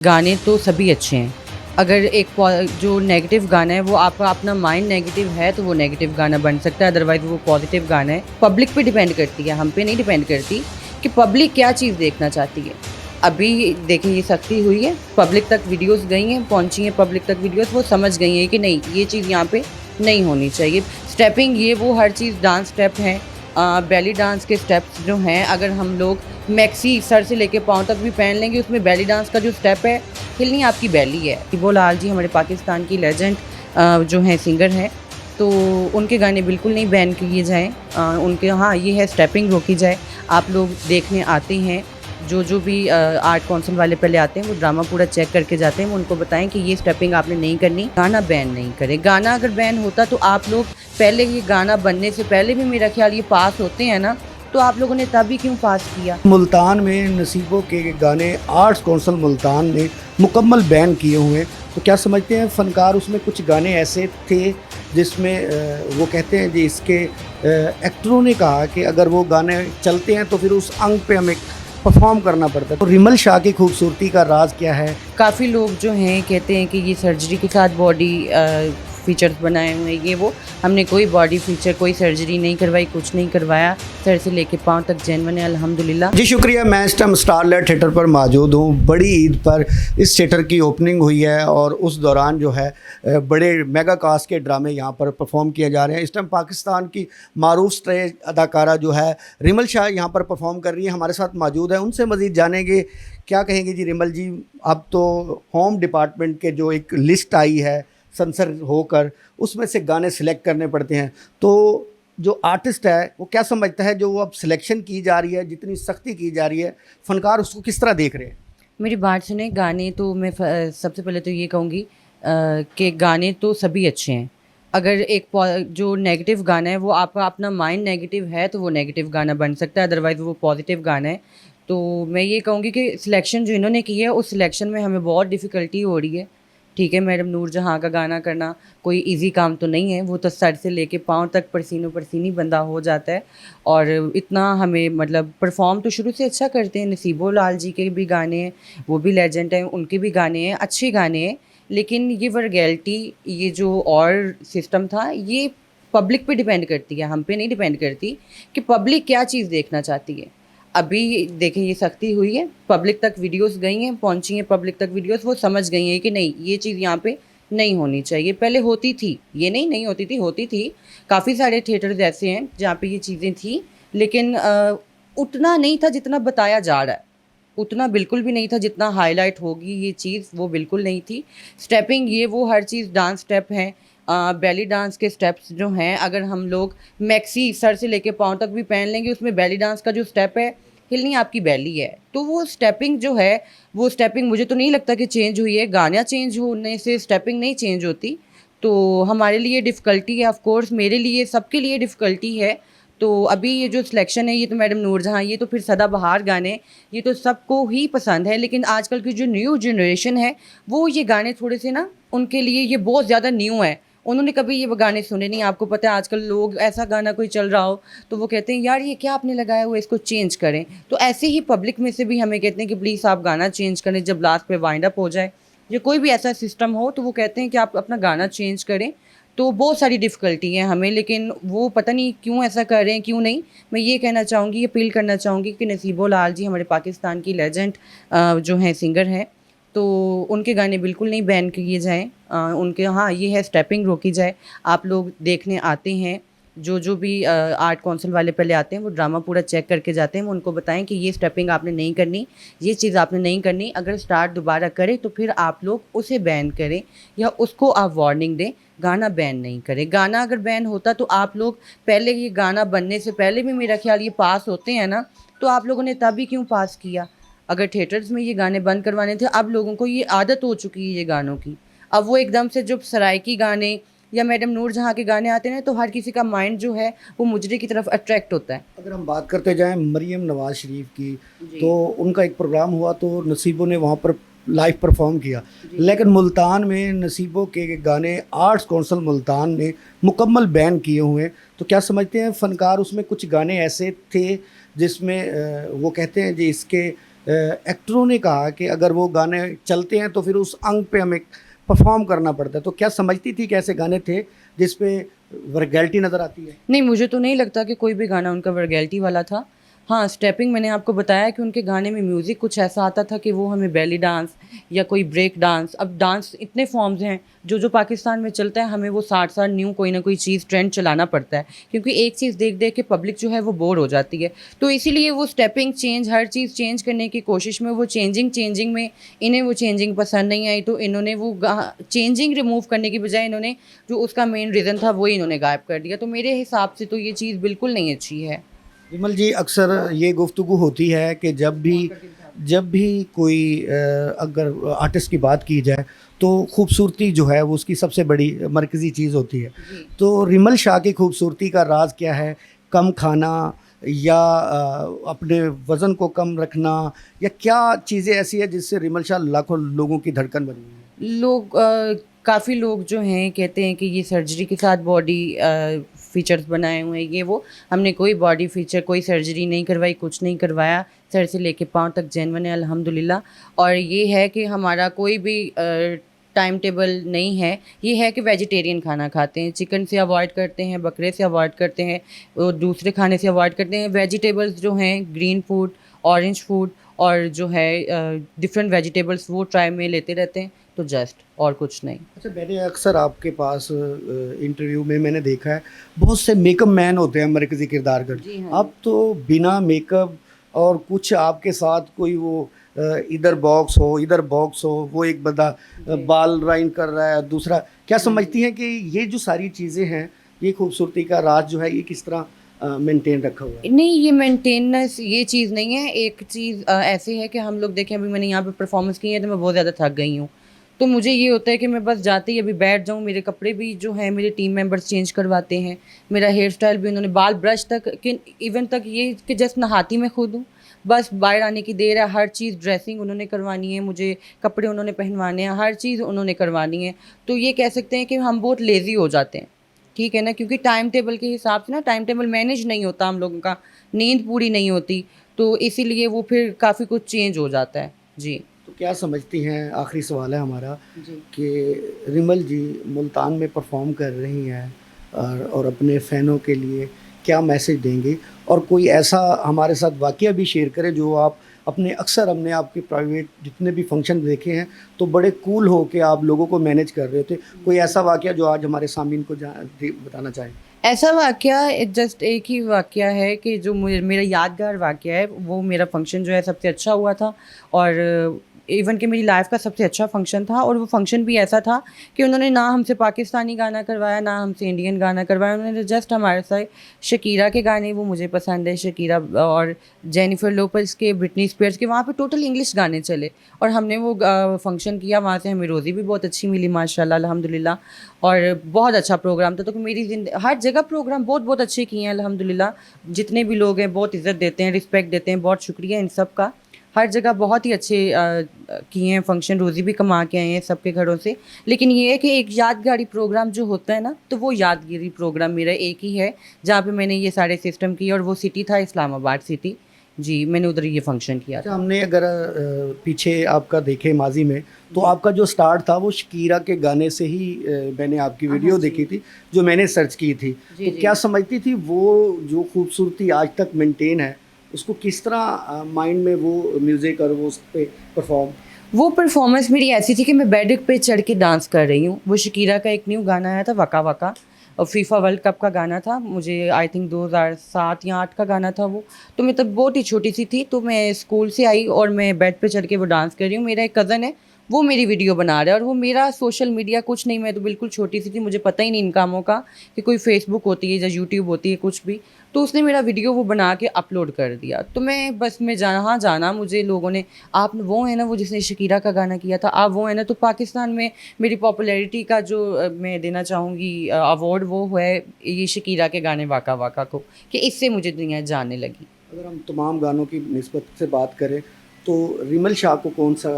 गाने तो सभी अच्छे हैं। अगर एक जो नेगेटिव गाना है वो आपका अपना माइंड नेगेटिव है तो वो नेगेटिव गाना बन सकता है, अदरवाइज़ वो पॉजिटिव गाना है। पब्लिक पे डिपेंड करती है, हम पे नहीं डिपेंड करती कि पब्लिक क्या चीज़ देखना चाहती है। अभी देखिए ये सख्ती हुई है, पब्लिक तक वीडियोज़ गई हैं, पहुँची हैं पब्लिक तक वीडियोज़, वो समझ गई हैं कि नहीं ये चीज़ यहाँ पे नहीं होनी चाहिए। स्टेपिंग ये वो हर चीज़ डांस स्टेप हैं, बेली डांस के स्टेप्स जो हैं अगर हम लोग मैक्सी सर से लेके पाँव तक भी पहन लेंगे, उसमें बेली डांस का जो स्टेप है, हिलनी आपकी बेली है। वो लाल जी हमारे पाकिस्तान की लेजेंड जो हैं सिंगर हैं, तो उनके गाने बिल्कुल नहीं बैन किए जाएँ। उनके हाँ, ये है स्टेपिंग रोकी जाए। आप लोग देखने आते हैं, जो भी आर्ट काउंसिल वाले पहले आते हैं, वो ड्रामा पूरा चेक करके जाते हैं। वो उनको बताएँ कि ये स्टेपिंग आपने नहीं करनी, गाना बैन नहीं करें। गाना अगर बैन होता तो आप लोग पहले ये गाना बनने से पहले भी मेरा ख़्याल ये पास होते हैं ना, तो आप लोगों ने तब ही क्यों पास किया? मुल्तान में नसीबों के गाने आर्ट्स कौंसल मुल्तान ने मुकम्मल बैन किए हुए हैं। तो क्या समझते हैं फ़नकार उसमें कुछ गाने ऐसे थे जिसमें वो कहते हैं जी इसके एक्टरों ने कहा कि अगर वो गाने चलते हैं तो फिर उस अंग पे हमें परफॉर्म करना पड़ता है। तो रिमल शाह की खूबसूरती का राज क्या है? काफ़ी लोग जो हैं कहते हैं कि ये सर्जरी के साथ बॉडी फीचर्स बनाए हुए हैं, ये वो। हमने कोई बॉडी फीचर, कोई सर्जरी नहीं करवाई, कुछ नहीं करवाया। सर से लेके पाँव तक जेन्युइन है अल्हम्दुलिल्लाह। जी शुक्रिया। मैं इस टाइम स्टारलाइट थिएटर पर मौजूद हूँ। बड़ी ईद पर इस थिएटर की ओपनिंग हुई है और उस दौरान जो है बड़े मेगा कास्ट के ड्रामे यहाँ पर परफॉर्म किए जा रहे हैं। इस टाइम पाकिस्तान की मारूफ स्टेज अदाकारा जो है रिमल शाह यहाँ पर परफॉर्म कर रही है, हमारे साथ मौजूद है। उनसे मज़ीद जानेंगे क्या कहेंगे जी रिमल जी। अब तो होम डिपार्टमेंट के जो एक लिस्ट आई है सेंसर होकर, उसमें से गाने सिलेक्ट करने पड़ते हैं, तो जो आर्टिस्ट है वो क्या समझता है जो वो अब सिलेक्शन की जा रही है, जितनी सख्ती की जा रही है, फ़नकार उसको किस तरह देख रहे हैं? मेरी बात सुने, गाने तो मैं सबसे पहले तो ये कहूँगी कि गाने तो सभी अच्छे हैं। अगर एक जो नेगेटिव गाना है वो आपका अपना माइंड नेगेटिव है तो वो नेगेटिव गाना बन सकता है, अदरवाइज़ वो पॉजिटिव गाना है। तो मैं ये कहूँगी कि सिलेक्शन जो इन्होंने की है उस सिलेक्शन में हमें बहुत डिफ़िकल्टी हो रही है। ठीक है, मैडम नूरजहाँ का गाना करना कोई ईज़ी काम तो नहीं है, वो तो सर से लेके पाँव तक पसीनो-पसीनी बंदा हो जाता है। और इतना हमें मतलब परफ़ॉर्म तो शुरू से अच्छा करते हैं, नसीबो लाल जी के भी गाने हैं, वो भी लेजेंड हैं, उनके भी गाने हैं, अच्छे गाने हैं। लेकिन ये वल्गैरिटी, ये जो और सिस्टम था, ये पब्लिक पे डिपेंड करती है, हम पे नहीं डिपेंड करती कि पब्लिक क्या चीज़ देखना चाहती है। अभी देखिए ये सख्ती हुई है, पब्लिक तक वीडियोज़ गई हैं, पहुँची हैं पब्लिक तक वीडियोज़, वो समझ गई हैं कि नहीं ये चीज़ यहाँ पे नहीं होनी चाहिए। पहले होती थी, ये नहीं होती थी, होती थी। काफ़ी सारे थिएटर्स ऐसे हैं जहाँ पे ये चीज़ें थी, लेकिन उतना नहीं था जितना बताया जा रहा है। उतना बिल्कुल भी नहीं था जितना हाइलाइट होगी ये चीज़, वो बिल्कुल नहीं थी। स्टेपिंग ये वो हर चीज़ डांस स्टेप हैं, बेली डांस के स्टेप्स जो हैं अगर हम लोग मैक्सी सर से लेके पाँव तक भी पहन लेंगे, उसमें बेली डांस का जो स्टेप है, हिलनी आपकी बेली है। तो वो स्टेपिंग जो है, वो स्टेपिंग मुझे तो नहीं लगता कि चेंज हुई है। गाना चेंज होने से स्टेपिंग नहीं चेंज होती। तो हमारे लिए डिफ़िकल्टी है, ऑफ़ कोर्स मेरे लिए, सबके लिए डिफ़िकल्टी है। तो अभी ये जो सिलेक्शन है, ये तो मैडम नूरजहाँ, ये तो फिर सदाबहार गाने, ये तो सबको ही पसंद है। लेकिन आजकल की जो न्यू जनरेशन है, वो ये गाने थोड़े से ना, उनके लिए ये बहुत ज़्यादा न्यू है। उन्होंने कभी ये गाने सुने नहीं। आपको पता है आजकल लोग, ऐसा गाना कोई चल रहा हो तो वो कहते हैं यार ये क्या आपने लगाया हुआ है, इसको चेंज करें। तो ऐसे ही पब्लिक में से भी हमें कहते हैं कि प्लीज़ आप गाना चेंज करें, जब लास्ट पे वाइंड अप हो जाए या कोई भी ऐसा सिस्टम हो तो वो कहते हैं कि आप अपना गाना चेंज करें। तो बहुत सारी डिफ़िकल्टी है हमें, लेकिन वो पता नहीं क्यों ऐसा कर रहे हैं, क्यों नहीं। मैं ये कहना चाहूँगी, ये अपील करना चाहूँगी कि नसीबो लाल जी हमारे पाकिस्तान की लेजेंड जो हैं सिंगर हैं, तो उनके गाने बिल्कुल नहीं बैन किए जाएँ। उनके हाँ, ये है स्टेपिंग रोकी जाए। आप लोग देखने आते हैं, जो भी आर्ट काउंसिल वाले पहले आते हैं, वो ड्रामा पूरा चेक करके जाते हैं। वो उनको बताएँ कि ये स्टेपिंग आपने नहीं करनी, ये चीज़ आपने नहीं करनी। अगर स्टार्ट दोबारा करे तो फिर आप लोग उसे बैन करें या उसको आप वार्निंग दें, गाना बैन नहीं करें। गाना अगर बैन होता तो आप लोग पहले, ये गाना बनने से पहले भी मेरा ख़्याल ये पास होते हैं ना, तो आप लोगों ने तब ही क्यों पास किया? अगर थिएटर्स में ये गाने बंद करवाने थे, अब लोगों को ये आदत हो चुकी है ये गानों की। अब वो एकदम से जब सराइकी गाने या मैडम नूरजहाँ के गाने आते हैं तो हर किसी का माइंड जो है वो मुजरे की तरफ अट्रैक्ट होता है। अगर हम बात करते जाएँ मरियम नवाज़ शरीफ की, जी। तो उनका एक प्रोग्राम हुआ तो नसीबों ने वहाँ पर लाइव परफॉर्म किया। जी। लेकिन मुल्तान में नसीबों के गाने आर्ट्स कौंसल मुल्तान ने मुकम्मल बैन किए हुए हैं। तो क्या समझते हैं फ़नकार उसमें कुछ गाने ऐसे थे जिसमें वो कहते हैं जी इसके एक्टरों ने कहा कि अगर वो गाने चलते हैं तो फिर उस अंग पे हमें परफॉर्म करना पड़ता है, तो क्या समझती थी कि ऐसे गाने थे जिस पे वर्गैलिटी नज़र आती है? नहीं, मुझे तो नहीं लगता कि कोई भी गाना उनका वल्गैरिटी वाला था। हाँ, स्टेपिंग मैंने आपको बताया कि उनके गाने में म्यूज़िक कुछ ऐसा आता था कि वो हमें बेली डांस या कोई ब्रेक डांस, अब डांस इतने फ़ॉर्म्स हैं, जो पाकिस्तान में चलता है, हमें वो 60-60 न्यू कोई ना कोई चीज़ ट्रेंड चलाना पड़ता है। क्योंकि एक चीज़ देख-देख के पब्लिक जो है वो बोर हो जाती है। तो इसीलिए वो स्टेपिंग चेंज, हर चीज़ चेंज करने की कोशिश में वो चेंजिंग में इन्हें वो चेंजिंग पसंद नहीं आई, तो इन्होंने वो गा चेंजिंग रिमूव करने की बजाय इन्होंने जो उसका मेन रीज़न था वही इन्होंने गायब कर दिया। तो मेरे हिसाब से तो ये चीज़ बिल्कुल नहीं अच्छी है। विमल जी, अक्सर ये गुफ्तगू होती है कि जब भी कोई अगर आर्टिस्ट की बात की जाए तो खूबसूरती जो है वो उसकी सबसे बड़ी मरकज़ी चीज़ होती है। जी। तो रिमल शाह की खूबसूरती का राज क्या है? कम खाना या अपने वज़न को कम रखना, या क्या चीज़ें ऐसी है जिससे रिमल शाह लाखों लोगों की धड़कन बनी हुई है? लोग काफ़ी लोग जो हैं कहते हैं कि ये सर्जरी के साथ बॉडी फीचर्स बनाए हुए हैं, ये वो। हमने कोई बॉडी फीचर, कोई सर्जरी नहीं करवाई, कुछ नहीं करवाया। सर से लेके पाँव तक जेन्युइन है अल्हम्दुलिल्लाह। और ये है कि हमारा कोई भी टाइम टेबल नहीं है। ये है कि वेजिटेरियन खाना खाते हैं, चिकन से अवॉइड करते हैं, बकरे से अवॉइड करते हैं, और दूसरे खाने से अवॉइड करते हैं। वेजिटेबल्स जो हैं, ग्रीन फूड, ऑरेंज फूड और जो है डिफरेंट वेजिटेबल्स वो ट्राई में लेते रहते हैं, तो जस्ट और कुछ नहीं। अच्छा, मैंने अक्सर आपके पास इंटरव्यू में मैंने देखा है, बहुत से मेकअप मैन होते हैं मरकज़ी किरदार कर। जी हाँ। आप तो बिना मेकअप और कुछ आपके साथ कोई वो इधर बॉक्स हो, इधर बॉक्स हो, वो एक बंदा बाल राइन कर रहा है, दूसरा क्या समझती हैं कि ये जो सारी चीज़ें हैं, ये खूबसूरती का राज जो है ये किस तरह मेंटेन रखा हुआ है? नहीं, ये मेंटेनेंस ये चीज़ नहीं है। एक चीज़ ऐसी है कि हम लोग देखें, अभी मैंने यहाँ पे परफॉर्मेंस की है तो मैं बहुत ज़्यादा थक गई हूँ। तो मुझे ये होता है कि मैं बस जाते ही अभी बैठ जाऊँ, मेरे कपड़े भी जो हैं मेरे टीम मेंबर्स चेंज करवाते हैं, मेरा हेयर स्टाइल भी उन्होंने, बाल ब्रश तक कि इवन तक ये कि जस्ट नहाती मैं खुद हूँ, बस बाहर आने की देर है, हर चीज़ ड्रेसिंग उन्होंने करवानी है, मुझे कपड़े उन्होंने पहनवाने हैं, हर चीज़ उन्होंने करवानी है। तो ये कह सकते हैं कि हम बहुत लेज़ी हो जाते हैं, ठीक है ना? क्योंकि टाइम टेबल के हिसाब से ना टाइम टेबल मैनेज नहीं होता हम लोगों का, नींद पूरी नहीं होती, तो इसीलिए वो फिर काफ़ी कुछ चेंज हो जाता है। जी। तो क्या समझती हैं, आखिरी सवाल है हमारा, जी। कि रिमल जी मुल्तान में परफॉर्म कर रही हैं और अपने फ़ैनों के लिए क्या मैसेज देंगी? और कोई ऐसा हमारे साथ वाक़या भी शेयर करें जो आप अपने, अक्सर हमने आपके प्राइवेट जितने भी फंक्शन देखे हैं तो बड़े कूल हो के आप लोगों को मैनेज कर रहे थे। कोई ऐसा वाक़या जो आज हमारे सामीन को बताना चाहें? ऐसा वाक़या जस्ट एक ही वाक़या है कि जो मुझे मेरा यादगार वाक़या है, वो मेरा फ़ंक्शन जो है सबसे अच्छा हुआ था, और इवन कि मेरी लाइफ़ का सबसे अच्छा फ़ंक्शन था। और वो फ़ंक्शन भी ऐसा था कि उन्होंने ना हमसे पाकिस्तानी गाना करवाया, ना हमसे इंडियन गाना करवाया, उन्होंने जस्ट हमारे साथ शकीरा के गाने, वो मुझे पसंद है, शकीरा और जेनिफर लोपेज़ के, ब्रिटनी स्पीयर्स के, वहाँ पे टोटल इंग्लिश गाने चले और हमने वो फ़ंक्शन किया। वहाँ से हमें रोज़ी भी बहुत अच्छी मिली माशाल्लाह अल्हम्दुलिल्लाह, और बहुत अच्छा प्रोग्राम था। तो मेरी हर जगह प्रोग्राम बहुत अच्छे किए हैं अल्हम्दुलिल्लाह। जितने भी लोग हैं बहुत इज़्ज़त देते हैं, रिस्पेक्ट देते हैं, बहुत शुक्रिया इन सब का। हर जगह बहुत ही अच्छे किए हैं फ़ंक्शन, रोज़ी भी कमा के आए हैं सबके घरों से। लेकिन ये है कि एक यादगारी प्रोग्राम जो होता है ना, तो वो यादगारी प्रोग्राम मेरा एक ही है, जहाँ पे मैंने ये सारे सिस्टम किए, और वो सिटी था इस्लामाबाद सिटी। जी, मैंने उधर ये फ़ंक्शन किया अच्छा, था। हमने अगर पीछे आपका देखे माजी में, तो आपका जो स्टार्ट था वो शकीरा के गाने से ही मैंने आपकी वीडियो जी। देखी थी, जो मैंने सर्च की थी। जी, तो जी। क्या समझती थी वो जो खूबसूरती आज तक मेंटेन है, उसको किस तरह माइंड में वो म्यूज़िक और वो उस पे परफॉर्म? वो परफ़ॉर्मेंस मेरी ऐसी थी कि मैं बेड पे चढ़ के डांस कर रही हूँ। वो शकीरा का एक न्यू गाना आया था, वका वका, और फीफा वर्ल्ड कप का गाना था। मुझे आई थिंक 2007 या 8 का गाना था वो। तो मैं तब बहुत ही छोटी-सी थी, तो मैं स्कूल से आई और मैं बेड पे चढ़ के वो डांस कर रही हूँ। मेरा एक कज़न है, वो मेरी वीडियो बना रहा है, और वो मेरा सोशल मीडिया कुछ नहीं, मैं तो बिल्कुल छोटी-सी थी, मुझे पता ही नहीं इन कामों का कि कोई फ़ेसबुक होती है या यूट्यूब होती है, कुछ भी। तो उसने मेरा वीडियो वो बना के अपलोड कर दिया। तो मैं बस, मैं जहाँ जाना मुझे लोगों ने, आप वो हैं ना वो जिसने शकीरा का गाना किया था, आप वो हैं ना। तो पाकिस्तान में मेरी पॉपुलैरिटी का जो मैं देना चाहूँगी अवार्ड, वो है ये शकीरा के गाने वाका वाका को, कि इससे मुझे दुनिया जानने लगी। अगर हम तमाम गानों की निस्बत से बात करें तो रिमल शाह को कौन सा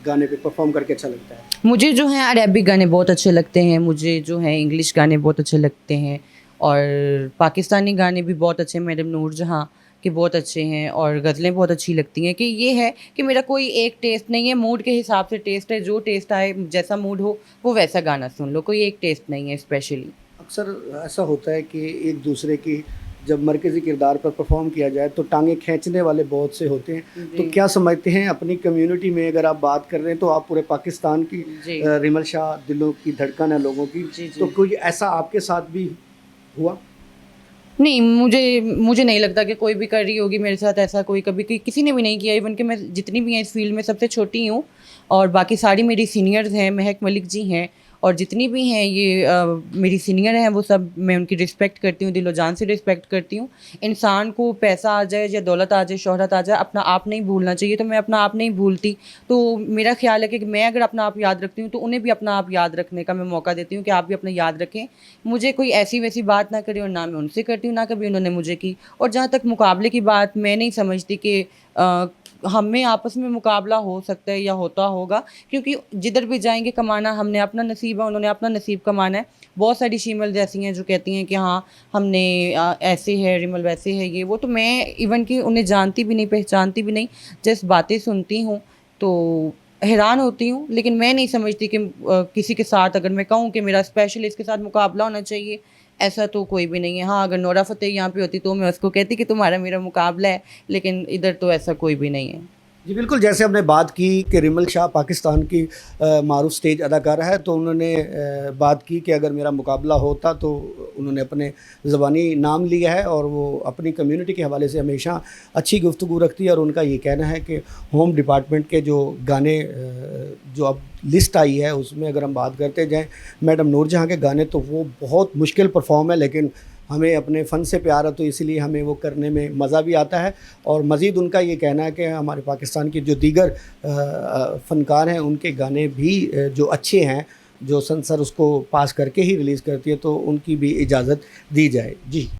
गाने पे परफॉर्म करके अच्छा लगता है? मुझे जो हैं अरेबिक गाने बहुत अच्छे लगते हैं, मुझे जो हैं इंग्लिश गाने बहुत अच्छे लगते हैं, और पाकिस्तानी गाने भी बहुत अच्छे, मैडम नूर जहाँ, कि बहुत अच्छे हैं, और गज़लें बहुत अच्छी लगती हैं। कि ये है कि मेरा कोई एक टेस्ट नहीं है, मूड के हिसाब से टेस्ट है, जो टेस्ट आए, जैसा मूड हो वो वैसा गाना सुन लो, कोई एक टेस्ट नहीं है स्पेशली। अक्सर ऐसा होता है कि एक दूसरे की जब मरकज़ी किरदार पर परफॉर्म किया जाए तो टांगे खींचने वाले बहुत से होते हैं। तो जी। क्या समझते हैं अपनी कम्युनिटी में अगर आप बात कर रहे हैं तो आप पूरे पाकिस्तान की जी। रिमल शाह दिलों की धड़कन है लोगों की। जी, जी। तो कोई ऐसा आपके साथ भी हुआ? नहीं, मुझे नहीं लगता कि कोई भी कर रही होगी मेरे साथ ऐसा, कोई कभी किसी ने भी नहीं किया। इवन कि मैं जितनी भी हैं इस फील्ड में सबसे छोटी हूँ, और बाकी सारी मेरी सीनियर्स हैं, महक मलिक जी हैं, और जितनी भी हैं ये मेरी सीनियर हैं, वो सब मैं उनकी रिस्पेक्ट करती हूँ, दिलो जान से रिस्पेक्ट करती हूँ। इंसान को पैसा आ जाए या दौलत आ जाए, शोहरत आ जाए, अपना आप नहीं भूलना चाहिए। तो मैं अपना आप नहीं भूलती। तो मेरा ख्याल है कि मैं अगर अपना आप याद रखती हूँ तो उन्हें भी अपना आप याद रखने का मैं मौका देती हूँ कि आप भी अपना याद रखें। मुझे कोई ऐसी वैसी बात ना करे, और ना मैं उनसे करती हूँ, ना कभी उन्होंने मुझे की। और जहाँ तक मुकाबले की बात, मैं नहीं समझती कि हम में आपस में मुकाबला हो सकता है या होता होगा, क्योंकि जिधर भी जाएंगे कमाना हमने अपना नसीब है, उन्होंने अपना नसीब कमाना है। बहुत सारी शीमल जैसी हैं जो कहती हैं कि हाँ हमने ऐसे है, रिमल वैसे है, ये वो। तो मैं इवन कि उन्हें जानती भी नहीं, पहचानती भी नहीं, जस्ट बातें सुनती हूँ तो हैरान होती हूँ। लेकिन मैं नहीं समझती कि किसी के साथ अगर मैं कहूँ कि मेरा स्पेशल इसके साथ मुकाबला होना चाहिए, ऐसा तो कोई भी नहीं है। हाँ, अगर नोरा फ़तेही यहाँ पे होती तो मैं उसको कहती कि तुम्हारा मेरा मुकाबला है, लेकिन इधर तो ऐसा कोई भी नहीं है। जी बिल्कुल, जैसे हमने बात की कि रिमल शाह पाकिस्तान की मारूफ स्टेज अदाकारा है, तो उन्होंने बात की कि अगर मेरा मुकाबला होता तो उन्होंने अपने ज़बानी नाम लिया है और वो अपनी कम्युनिटी के हवाले से हमेशा अच्छी गुफ्तगू रखती है। और उनका ये कहना है कि होम डिपार्टमेंट के जो गाने जो अब लिस्ट आई है उसमें अगर हम बात करते जाएँ मैडम नूरजहाँ के गाने, तो वो बहुत मुश्किल परफॉर्म है, लेकिन हमें अपने फ़न से प्यार है तो इसलिए हमें वो करने में मज़ा भी आता है। और मज़ीद उनका ये कहना है कि हमारे पाकिस्तान के जो दीगर फ़नकार हैं उनके गाने भी जो अच्छे हैं, जो सेंसर उसको पास करके ही रिलीज़ करती है, तो उनकी भी इजाज़त दी जाए। जी।